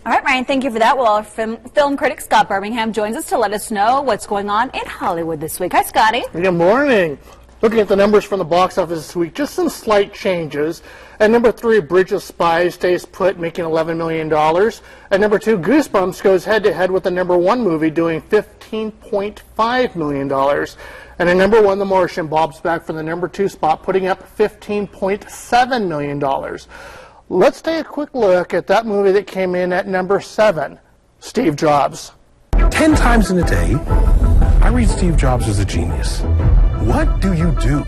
All right, Ryan, thank you for that. Well, our film critic Scott Birmingham joins us to let us know what's going on in Hollywood this week. Hi, Scotty. Good morning. Looking at the numbers from the box office this week, just some slight changes. At number 3, Bridge of Spies stays put, making $11 million. At number 2, Goosebumps goes head-to-head with the number 1 movie, doing $15.5 million. And at number 1, The Martian bobs back from the number 2 spot, putting up $15.7 million. Let's take a quick look at that movie that came in at number 7, Steve Jobs. 10 times in a day, I read Steve Jobs as a genius. What do you do?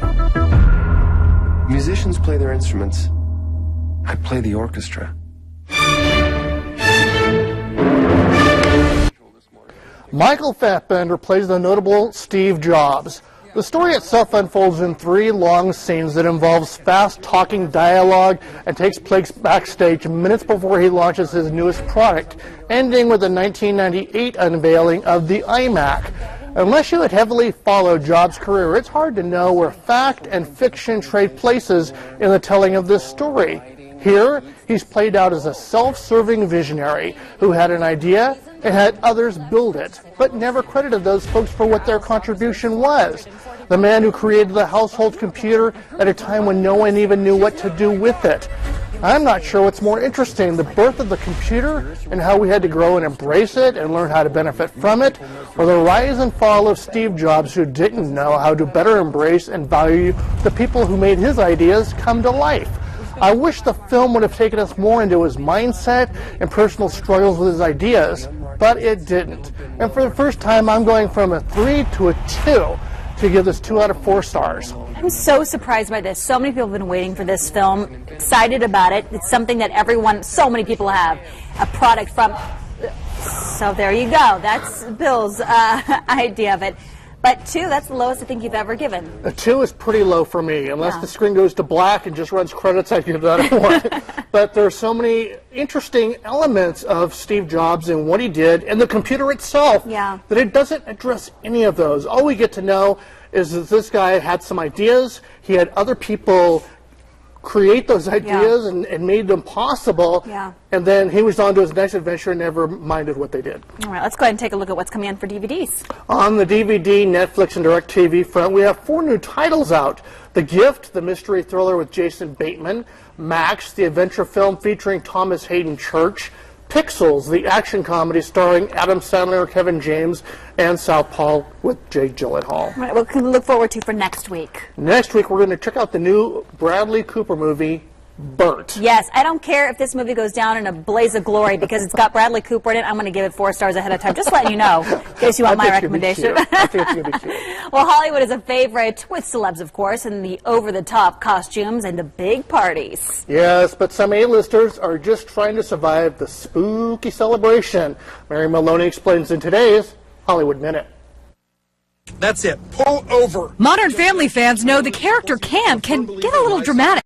Musicians play their instruments. I play the orchestra. Michael Fassbender plays the notable Steve Jobs. The story itself unfolds in 3 long scenes that involves fast-talking dialogue and takes place backstage minutes before he launches his newest product, ending with the 1998 unveiling of the iMac. Unless you had heavily followed Jobs' career, it's hard to know where fact and fiction trade places in the telling of this story. Here, he's played out as a self-serving visionary who had an idea and had others build it, but never credited those folks for what their contribution was. The man who created the household computer at a time when no one even knew what to do with it. I'm not sure what's more interesting, the birth of the computer and how we had to grow and embrace it and learn how to benefit from it, or the rise and fall of Steve Jobs, who didn't know how to better embrace and value the people who made his ideas come to life. I wish the film would have taken us more into his mindset and personal struggles with his ideas, but it didn't. And for the first time, I'm going from a 3 to a 2 to give this 2 out of 4 stars. I'm so surprised by this. So many people have been waiting for this film, excited about it. It's something that so many people have a product from. So there you go. That's Bill's idea of it. But 2, that's the lowest I think you've ever given. A 2 is pretty low for me. Unless the screen goes to black and just runs credits, I give that a 1. But there are so many interesting elements of Steve Jobs and what he did and the computer itself that it doesn't address any of those. All we get to know is that this guy had some ideas. He had other people create those ideas and made them possible. And then he was on to his next adventure and never minded what they did. All right, let's go ahead and take a look at what's coming in for DVDs. On the DVD, Netflix, and DirecTV front, we have 4 new titles out. The Gift, the mystery thriller with Jason Bateman. Max, the adventure film featuring Thomas Hayden Church. Pixels, the action comedy starring Adam Sandler, Kevin James, and Southpaw with Jake Gyllenhaal. All right, what can we look forward to for next week? Next week, we're going to check out the new Bradley Cooper movie, Burnt. Yes, I don't care if this movie goes down in a blaze of glory because it's got Bradley Cooper in it. I'm going to give it 4 stars ahead of time. Just letting you know, in case you want my recommendation. I think it's going to be cute. Well, Hollywood is a favorite with celebs, of course, and the over-the-top costumes and the big parties. Yes, but some A-listers are just trying to survive the spooky celebration. Mary Maloney explains in today's Hollywood Minute. That's it. Pull over. Modern Family fans know the character Cam can get a little dramatic.